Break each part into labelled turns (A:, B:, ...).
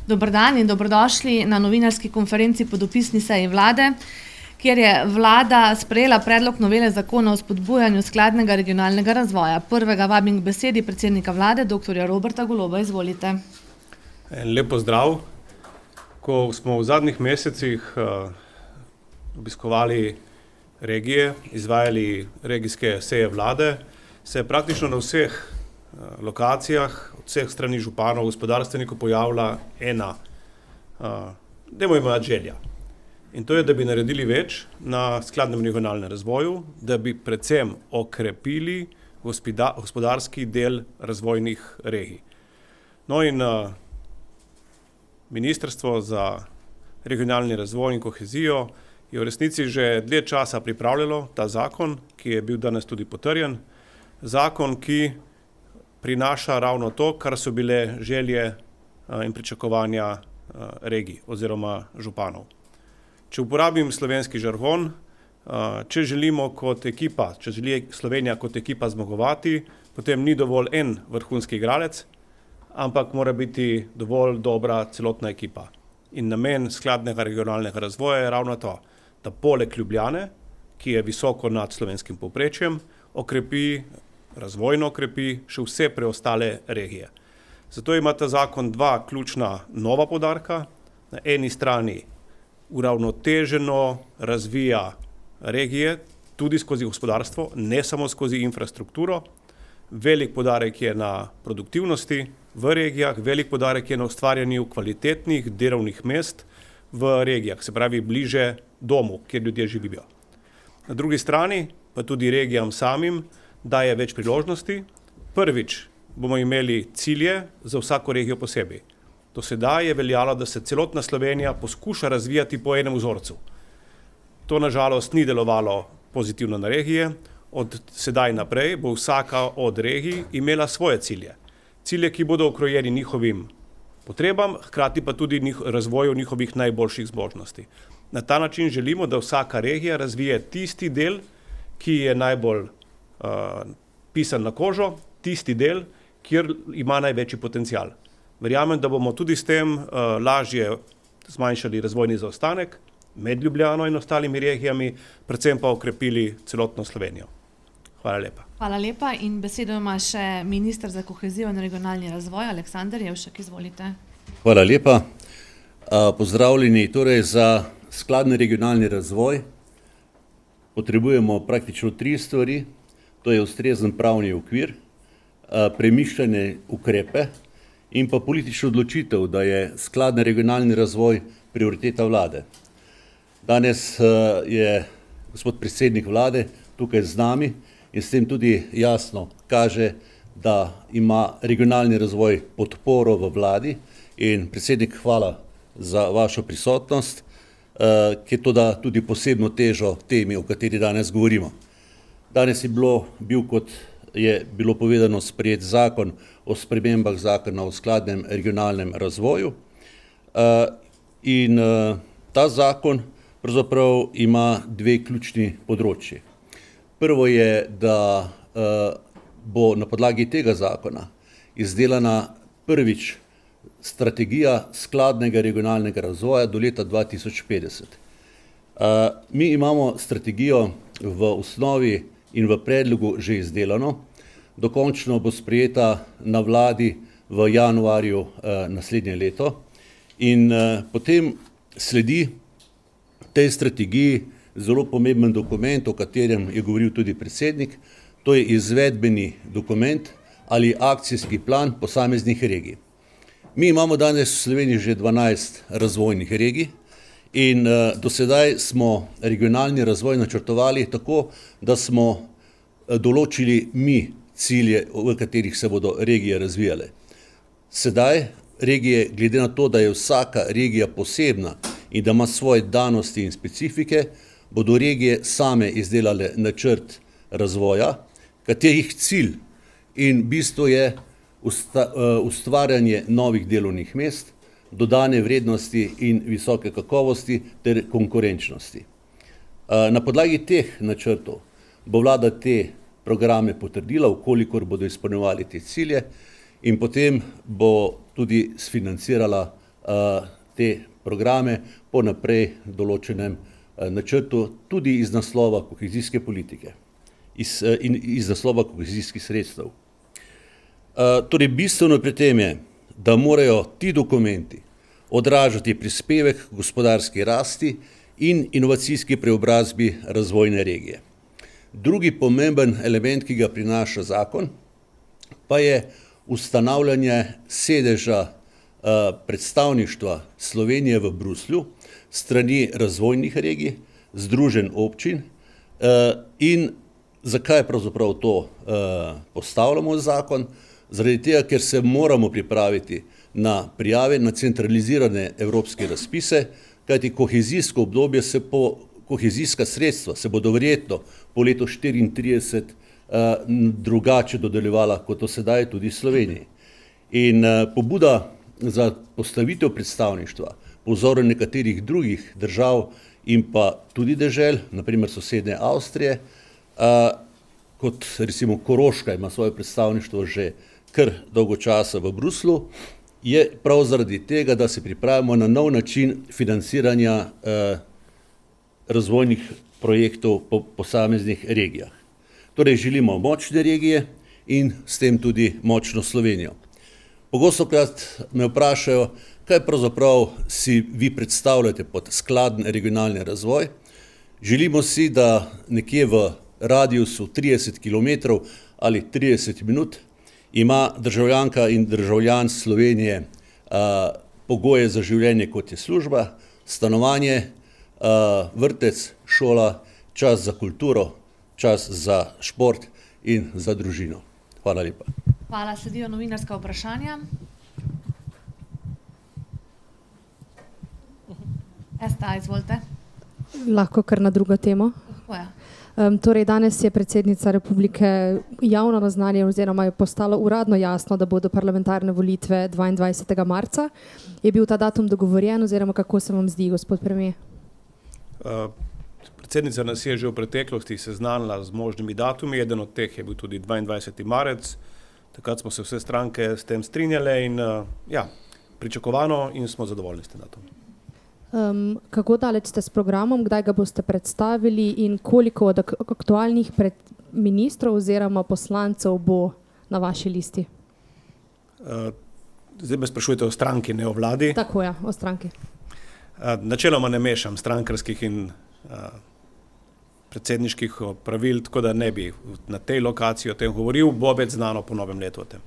A: Dober dan in dobrodošli na novinarski konferenci po dopisni seji vlade, kjer je vlada sprejela predlog novele zakona o spodbujanju skladnega regionalnega razvoja. Prvega vabim k besedi predsednika vlade, dr. Roberta Goloba. Izvolite.
B: Lep pozdrav. Ko smo v zadnjih mesecih obiskovali regije, izvajali regijske seje vlade, se je praktično na vseh lokacijah, od vseh strani županov, gospodarstvenikov pojavila ena, dajmo imenovati želja. In to je, da bi naredili več na skladnem regionalnem razvoju, da bi predvsem okrepili gospodarski del razvojnih regij. No in Ministrstvo za regionalni razvoj in kohezijo je v resnici že dlje časa pripravljalo ta zakon, ki je bil danes tudi potrjen. Zakon, ki prinaša ravno to, kar so bile želje in pričakovanja regij oziroma županov. Če uporabim slovenski žargon, če želimo kot ekipa, če želi Slovenija kot ekipa zmagovati, potem ni dovolj en vrhunski igralec, ampak mora biti dovolj dobra celotna ekipa. In namen skladnega regionalnega razvoja je ravno to, da poleg Ljubljane, ki je visoko nad slovenskim povprečjem, razvojno okrepi še vse preostale regije. Zato ima ta zakon dva ključna nova poudarka. Na eni strani uravnoteženo razvija regije, tudi skozi gospodarstvo, ne samo skozi infrastrukturo. Velik poudarek je na produktivnosti v regijah, velik poudarek je na ustvarjanju kvalitetnih delovnih mest v regijah, se pravi bliže domu, kjer ljudje živijo. Na drugi strani pa tudi regijam samim daje več priložnosti. Prvič bomo imeli cilje za vsako regijo posebej. Do sedaj je veljalo, da se celotna Slovenija poskuša razvijati po enem vzorcu. To nažalost ni delovalo pozitivno na regije. Od sedaj naprej bo vsaka od regij imela svoje cilje. Cilje, ki bodo okrojeni njihovim potrebam, hkrati pa tudi razvoju njihovih najboljših zmožnosti. Na ta način želimo, da vsaka regija razvije tisti del, ki je najbolj pisan na kožo, tisti del, kjer ima največji potencial. Verjamem, da bomo tudi s tem lažje zmanjšali razvojni zaostanek med Ljubljano in ostalimi regijami, predvsem pa okrepili celotno Slovenijo. Hvala lepa.
A: Hvala lepa in besedo ima še minister za kohezijo in regionalni razvoj, Aleksander Jevšek. Izvolite.
C: Hvala lepa. Pozdravljeni. Torej za skladni regionalni razvoj potrebujemo praktično 3 stvari. To je ustrezen pravni okvir, premišljene ukrepe in pa politično odločitev, da je skladni regionalni razvoj prioriteta vlade. Danes je gospod predsednik vlade tukaj z nami in s tem tudi jasno kaže, da ima regionalni razvoj podporo v vladi. In predsednik, hvala za vašo prisotnost, ki to da tudi posebno težo temi, o kateri danes govorimo. Danes je bil, kot je bilo povedano, sprejet zakon o spremembah zakona o skladnem regionalnem razvoju. In ta zakon pravzaprav ima 2 ključni področji. Prvo je, da bo na podlagi tega zakona izdelana prvič strategija skladnega regionalnega razvoja do leta 2050. Mi imamo strategijo v osnovi in v predlogu že izdelano. Dokončno bo sprejeta na vladi v januarju naslednje leto. In potem sledi tej strategiji zelo pomemben dokument, o katerem je govoril tudi predsednik. To je izvedbeni dokument ali akcijski plan posameznih regij. Mi imamo danes v Sloveniji že 12 razvojnih regij in do sedaj smo regionalni razvoj načrtovali tako, da smo določili mi cilje, v katerih se bodo regije razvijale. Sedaj regije, glede na to, da je vsaka regija posebna in da ima svoje danosti in specifike, bodo regije same izdelale načrt razvoja, katerih cilj in bistvo je ustvarjanje novih delovnih mest, dodane vrednosti in visoke kakovosti ter konkurenčnosti. Na podlagi teh načrtov bo vlada te programe potrdila, vkolikor bodo izpolnjevali te cilje, in potem bo tudi sfinancirala te programe po naprej določenem načrtu, tudi iz naslova kohezijske politike in iz naslova kohezijskih sredstev. Torej, bistveno pri tem je, da morajo ti dokumenti odražati prispevek k gospodarski rasti in inovacijski preobrazbi razvojne regije. Drugi pomemben element, ki ga prinaša zakon, pa je ustanavljanje sedeža predstavništva Slovenije v Bruslju strani razvojnih regij, združenj občin. In zakaj pravzaprav to postavljamo v zakon? Zaradi tega, ker se moramo pripraviti na prijave na centralizirane evropske razpise, kajti kohezijsko obdobje kohezijska sredstva se bodo verjetno po letu 34 drugače dodeljevala kot do sedaj tudi Sloveniji. In pobuda za postavitev predstavništva po vzoru nekaterih drugih držav in pa tudi dežel, naprimer sosednje Avstrije, kot recimo Koroška ima svoje predstavništvo že kar dolgo časa v Bruslu, je prav zaradi tega, da se pripravimo na nov način financiranja razvojnih projektov po posameznih regijah. Torej želimo močne regije in s tem tudi močno Slovenijo. Pogostokrat me vprašajo, kaj pravzaprav si vi predstavljate pod skladen regionalni razvoj. Želimo si, da nekje v radiusu 30 km ali 30 minut ima državljanka in državljan Slovenije pogoje za življenje, kot je služba, stanovanje, vrtec, šola, čas za kulturo, čas za šport in za družino. Hvala lepa.
A: Hvala, sledijo novinarska vprašanja. Esta, izvolite.
D: Lahko kar na drugo temo. Torej, danes je predsednica republike javno naznanila oziroma je postalo uradno jasno, da bodo parlamentarne volitve 22. marca. Je bil ta datum dogovorjen oziroma kako se vam zdi, gospod premier?
B: Predsednica nas je že v preteklosti seznanila z možnimi datumi, eden od teh je bil tudi 22. marec. Takrat smo se vse stranke s tem strinjale in pričakovano in smo zadovoljni s tem datumom.
D: Kako daleč ste s programom, kdaj ga boste predstavili in koliko od aktualnih ministrov oziroma poslancev bo na vaši listi?
B: Zdaj me sprašujete o stranki, ne o vladi.
D: Tako je, o stranki.
B: Načeloma ne mešam strankarskih in predsedniških pravil, tako da ne bi na tej lokaciji o tem govoril, bo več znano po novem letu o tem.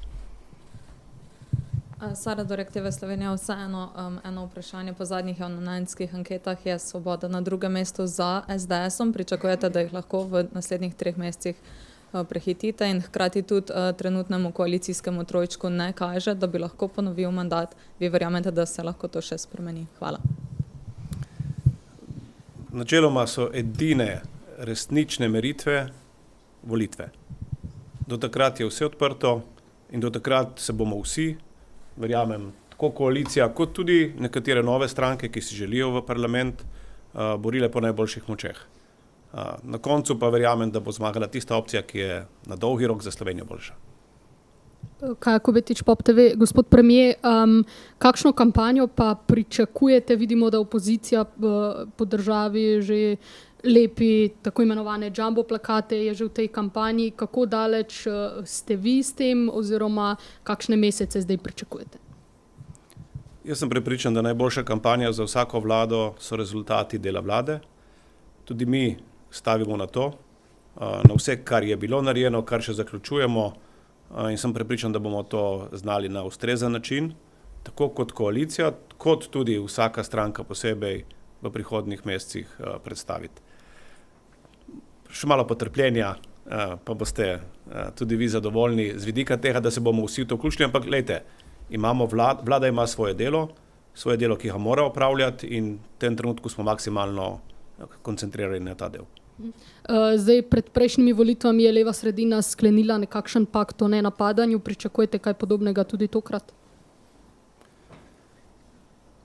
E: Sara Dorek, TV Slovenija, vseeno eno vprašanje. Po zadnjih javnomnenjskih anketah je Svoboda na drugem mestu za SDS-om. Pričakujete, da jih lahko v naslednjih 3 mesecih prehitite in hkrati tudi trenutnemu koalicijskemu trojčku ne kaže, da bi lahko ponovil mandat. Vi verjamete, da se lahko to še spremeni? Hvala.
B: Načeloma so edine resnične meritve volitve. Do takrat je vse odprto in do takrat se bomo vsi, verjamem, tako koalicija, kot tudi nekatere nove stranke, ki si želijo v parlament, borile po najboljših močeh. Na koncu pa verjamem, da bo zmagala tista opcija, ki je na dolgi rok za Slovenijo boljša.
F: Kaja Kobetič, Pop TV. Gospod premier, kakšno kampanjo pa pričakujete? Vidimo, da opozicija po državi že lepi tako imenovane jumbo plakate, je že v tej kampanji. Kako daleč ste vi s tem oziroma kakšne mesece zdaj pričakujete?
B: Jaz sem prepričan, da najboljša kampanja za vsako vlado so rezultati dela vlade. Tudi mi stavimo na to, na vse, kar je bilo narejeno, kar še zaključujemo, in sem prepričan, da bomo to znali na ustrezen način, tako kot koalicija, kot tudi vsaka stranka posebej v prihodnjih mesecih predstaviti. Še malo potrpljenja, pa boste tudi vi zadovoljni z vidika tega, da se bomo vsi v to vključili, ampak glejte, vlada ima svoje delo, ki ga mora opravljati in v tem trenutku smo maksimalno koncentrirani na ta del.
F: Zdaj, pred prejšnjimi volitvami je leva sredina sklenila nekakšen pakt o nenapadanju. Pričakujete kaj podobnega tudi tokrat?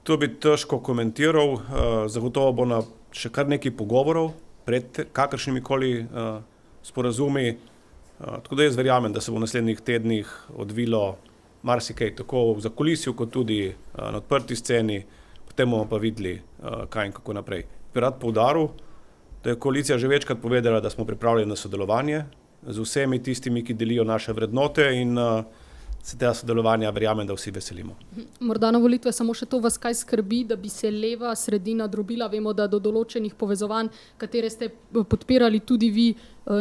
B: To bi težko komentiral. Zagotovo bo na še kar nekaj pogovorov pred kakršnimi koli sporazumi. Tako da jaz verjamem, da se bo v naslednjih tednih odvilo marsikaj tako v zakulisju, kot tudi na odprti sceni, potem bomo pa videli, kaj in kako naprej. Bi rad poudaril, da je koalicija že večkrat povedala, da smo pripravljeni na sodelovanje z vsemi tistimi, ki delijo naše vrednote in se tega sodelovanja verjamem, da vsi veselimo.
F: Morda na volitve samo še to vas kaj skrbi, da bi se leva sredina drobila. Vemo, da do določenih povezovanj, katere ste podpirali tudi vi,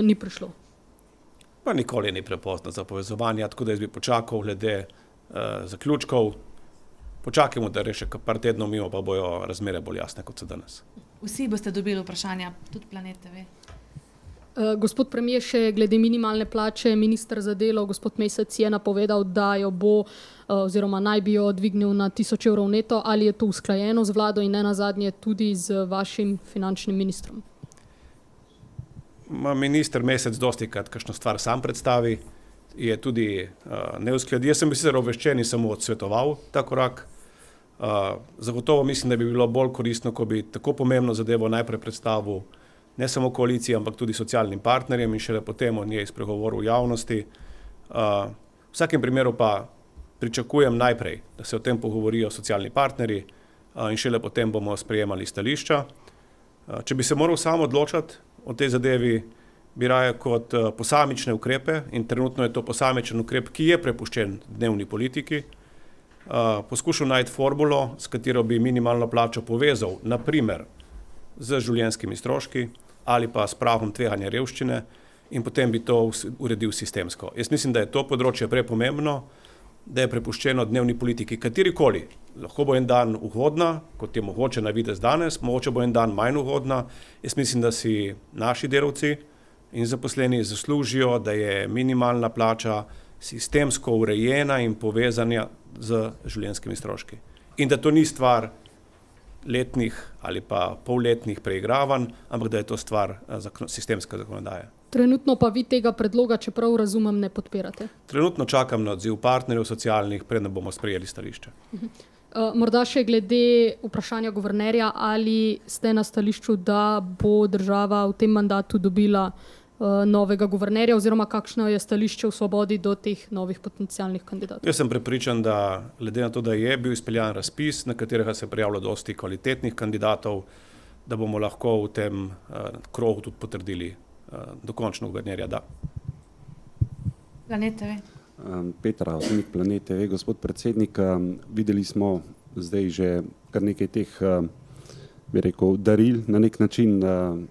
F: ni prišlo.
B: Pa nikoli ni prepozno za povezovanje, tako da jaz bi počakal glede zaključkov. Počakajmo, da reše par tednov mimo, pa bojo razmere bolj jasne, kot so danes.
A: Vsi boste dobili vprašanja, tudi Planet TV.
F: Gospod premier, še glede minimalne plače, minister za delo, gospod Mesec je napovedal, da jo bo oziroma naj bi jo dvignil na 1000 evrov neto. Ali je to usklajeno z vlado in ne nazadnje tudi z vašim finančnim ministrom?
B: Minister Mesec dostikrat kakšno stvar sam predstavi, je tudi neusklajen. Jaz sem bil sicer obveščen in samo odsvetoval ta korak. Zagotovo mislim, da bi bilo bolj koristno, ko bi tako pomembno zadevo najprej predstavil ne samo koaliciji, ampak tudi socialnim partnerjem in šele potem o njej spregovoril v javnosti. V vsakem primeru pa pričakujem najprej, da se o tem pogovorijo socialni partnerji in šele potem bomo sprejemali stališča. Če bi se moral sam odločati o tej zadevi, bi raje kot posamične ukrepe, in trenutno je to posamičen ukrep, ki je prepuščen dnevni politiki, poskušal najti formulo, s katero bi minimalno plačo povezal, naprimer z življenjskimi stroški ali pa s pragom tveganja revščine in potem bi to uredil sistemsko. Jaz mislim, da je to področje prepomembno, da je prepuščeno dnevni politiki, katerikoli. Lahko bo en dan ugodna, kot je mogoče na videz danes, mogoče bo en dan manj ugodna. Jaz mislim, da si naši delavci in zaposleni zaslužijo, da je minimalna plača sistemsko urejena in povezana z življenjskimi stroški. In da to ni stvar letnih ali pa polletnih preigravanj, ampak da je to stvar sistemske zakonodaje.
F: Trenutno pa vi tega predloga, čeprav razumem, ne podpirate.
B: Trenutno čakam na odziv partnerjev socialnih, preden bomo sprejeli stališče.
F: Morda še glede vprašanja guvernerja, ali ste na stališču, da bo država v tem mandatu dobila novega guvernerja oziroma kakšno je stališče v Svobodi do teh novih potencialnih kandidatov?
B: Jaz sem prepričan, da glede na to, da je bil izpeljan razpis, na katerega se je prijavilo dosti kvalitetnih kandidatov, da bomo lahko v tem krogu tudi potrdili dokončno guvernerja, da.
A: Planet TV.
G: Petra, osebnik Planet TV. Gospod predsednik, videli smo zdaj že kar nekaj teh bi rekel, daril na nek način,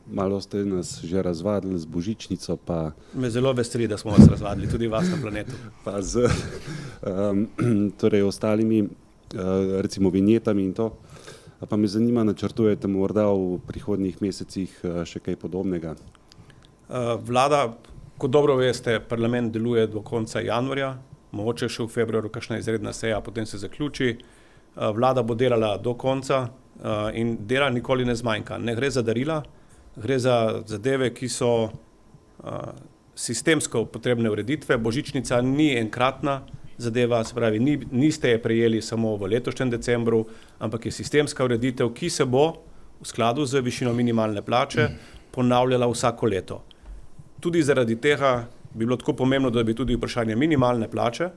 G: malo ste nas že razvadili z božičnico. Pa
B: me zelo veseli, da smo vas razvadili, tudi vas na Planetu.
G: Pa z torej ostalimi, recimo vinjetami in to. Pa me zanima, načrtujete morda v prihodnjih mesecih še kaj podobnega?
B: Vlada, kot dobro veste, parlament deluje do konca januarja, mogoče še v februarju kakšna izredna seja, potem se zaključi. Vlada bo delala do konca in dela nikoli ne zmanjka. Ne gre za darila, gre za zadeve, ki so sistemsko potrebne ureditve. Božičnica ni enkratna zadeva, se pravi, niste je prejeli samo v letošnjem decembru, ampak je sistemska ureditev, ki se bo v skladu z višino minimalne plače ponavljala vsako leto. Tudi zaradi tega bi bilo tako pomembno, da bi tudi vprašanje minimalne plače,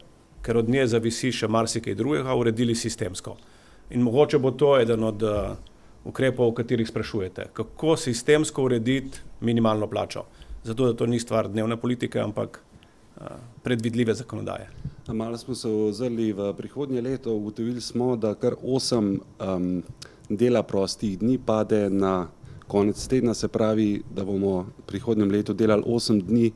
B: ker od nje zavisi še marsikaj drugega, uredili sistemsko. In mogoče bo to eden od ukrepov, o katerih sprašujete. Kako sistemsko urediti minimalno plačo? Zato, da to ni stvar dnevne politike, ampak predvidljive zakonodaje.
G: Malo smo se ozrli v prihodnje leto, ugotovili smo, da kar 8 dela prostih dni pade na konec tedna, se pravi, da bomo v prihodnjem letu delali 8 dni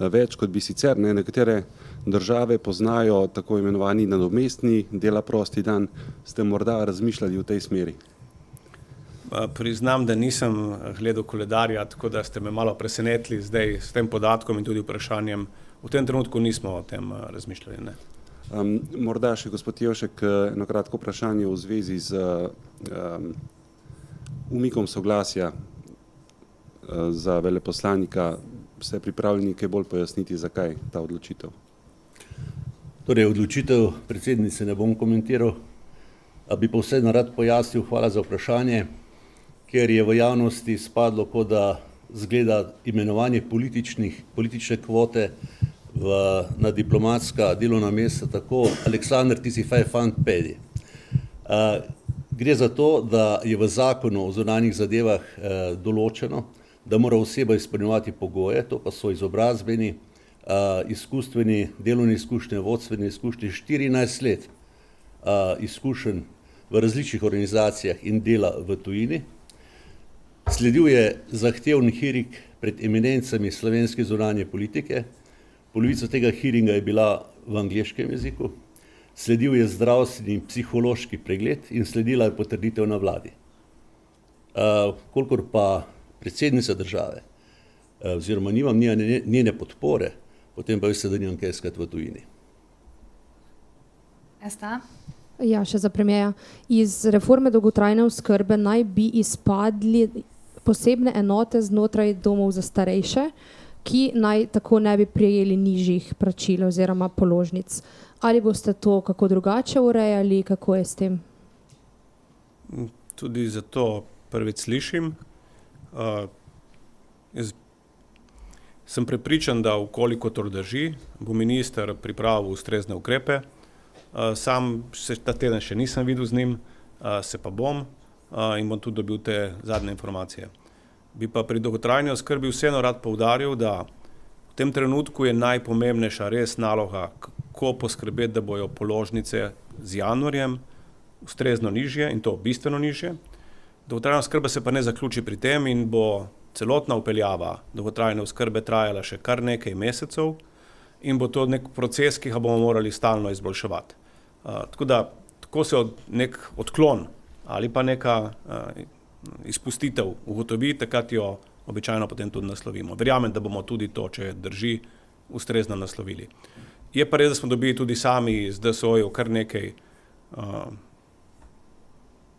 G: več, kot bi sicer. Nekatere države poznajo tako imenovani nadomestni dela prosti dan. Ste morda razmišljali v tej smeri?
B: Priznam, da nisem gledal koledarja, tako da ste me malo presenetili zdaj s tem podatkom in tudi vprašanjem. V tem trenutku nismo o tem razmišljali. Ne.
G: Morda še gospod Jevšek, eno kratko vprašanje v zvezi z umikom soglasja za veleposlanika. Ste pripravljeni kaj bolj pojasniti, zakaj ta odločitev?
C: Torej, odločitev predsednice ne bom komentiral, a bi povsem rad pojasnil, hvala za vprašanje, ker je v javnosti spadlo, kot da zgleda imenovanje politične kvote na diplomatska delovna mesta tako: Aleksandar, ti si fant pedi. Gre za to, da je v zakonu o zunanjih zadevah določeno, da mora oseba izpolnjevati pogoje, to pa so izobrazbeni, izkustveni, delovne izkušnje, vodstvene izkušnje, 14 let izkušenj v različnih organizacijah in dela v tujini. Sledil je zahtevni hearing pred eminencami slovenske zunanje politike. Polovica tega hearinga je bila v angleškem jeziku. Sledil je zdravstveni in psihološki pregled in sledila je potrditev na vladi. Kolikor pa predsednica države oziroma nimam njene podpore, potem pa veste, da nimam kaj iskati v tujini.
A: Esta?
D: Ja, še za premierja. Iz reforme dolgotrajne oskrbe naj bi izpadli posebne enote znotraj domov za starejše, ki naj tako ne bi prejeli nižjih plačil oziroma položnic. Ali boste to kako drugače urejali, kako je s tem?
B: Tudi zato prvič slišim. Jaz sem prepričan, da ukoliko to drži, bo minister pripravil ustrezne ukrepe. Sam se ta teden še nisem videl z njim, se pa bom in bom tudi dobil te zadnje informacije. Bi pa pri dolgotrajni oskrbi vseeno rad poudaril, da v tem trenutku je najpomembnejša res naloga, kako poskrbeti, da bojo položnice z januarjem ustrezno nižje in to bistveno nižje. Dolgotrajna oskrba se pa ne zaključi pri tem in bo celotna vpeljava dolgotrajne oskrbe trajala še kar nekaj mesecev in bo to nek proces, ki ga bomo morali stalno izboljševati. Tako da, tako se nek odklon ali pa neka izpustitev ugotovi, takrat jo običajno potem tudi naslovimo. Verjamem, da bomo tudi to, če drži, ustrezno naslovili. Je pa res, da smo dobili tudi sami z DSO-jev kar nekaj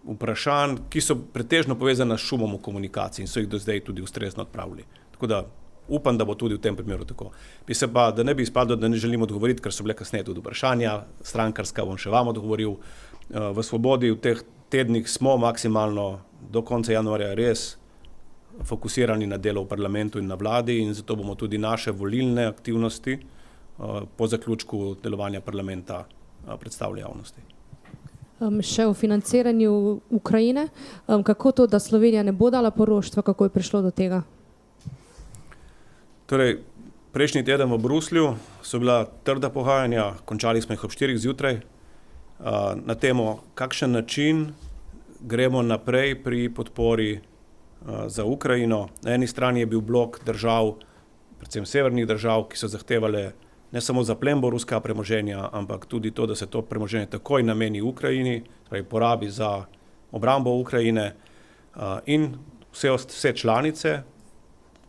B: vprašanj, ki so pretežno povezane s šumom v komunikaciji in so jih do zdaj tudi ustrezno odpravili. Tako da upam, da bo tudi v tem primeru tako. Bi se pa, da ne bi izpadlo, da ne želim odgovoriti, ker so bile kasneje tudi vprašanja, strankarska bom še vam odgovoril. V Svobodi v teh tednih smo maksimalno do konca januarja res fokusirani na delo v parlamentu in na vladi in zato bomo tudi naše volilne aktivnosti po zaključku delovanja parlamenta predstavili javnosti.
D: Še o financiranju Ukrajine. Kako to, da Slovenija ne bo dala poroštva, kako je prišlo do tega?
B: Torej, prejšnji teden v Bruslju so bila trda pogajanja, končali smo jih ob 4 zjutraj, na temo, kakšen način gremo naprej pri podpori za Ukrajino. Na eni strani je bil blok držav, predvsem severnih držav, ki so zahtevale ne samo zaplembo ruskega premoženja, ampak tudi to, da se to premoženje takoj nameni Ukrajini, torej porabi za obrambo Ukrajine in vse članice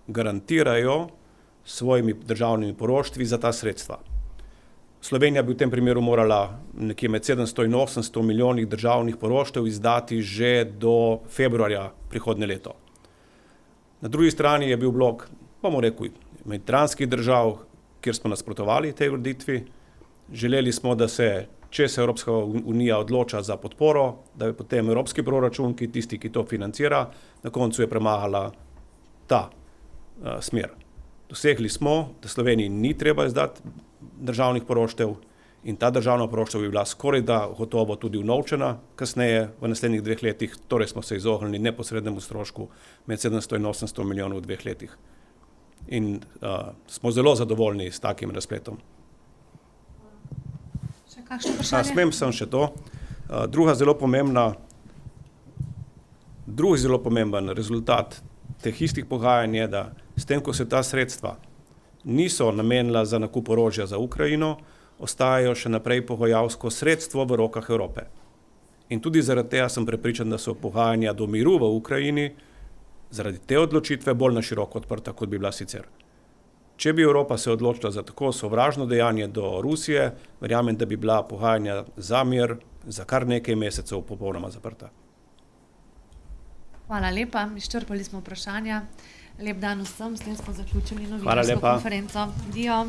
B: garantirajo svojimi državnimi poroštvi za ta sredstva. Slovenija bi v tem primeru morala nekje med 700 in 800 milijonih državnih poroštev izdati že do februarja prihodnje leto. Na drugi strani je bil blok, bomo rekli, mediteranskih držav, kjer smo nasprotovali tej ureditvi. Želeli smo, da se, če se Evropska unija odloča za podporo, da je potem evropski proračun, ki tisti, ki to financira, na koncu je premagala ta smer. Dosegli smo, da Sloveniji ni treba izdati državnih poroštev in ta državna poroštev bi bila skoraj da gotovo tudi unovčena kasneje v naslednjih 2 letih, torej smo se izognili neposrednemu strošku med 700 in 800 milijonov v 2 letih. In smo zelo zadovoljni s takim razpletom.
A: Še kakšno vprašanje?
B: Smem sem še to. Drugi zelo pomemben rezultat teh istih pogajanj je, da s tem, ko se ta sredstva niso namenila za nakup orožja za Ukrajino, ostajajo še naprej pogajalsko sredstvo v rokah Evrope. In tudi zaradi tega sem prepričan, da so pogajanja do miru v Ukrajini zaradi te odločitve bolj na široko odprta, kot bi bila sicer. Če bi Evropa se odločila za tako sovražno dejanje do Rusije, verjamem, da bi bila pogajanja za mir za kar nekaj mesecev popolnoma zaprta.
A: Hvala lepa, izčrpali smo vprašanja. Lep dan vsem, s tem smo zaključili novinarsko
B: Hvala lepa.
A: konferenco. Dio.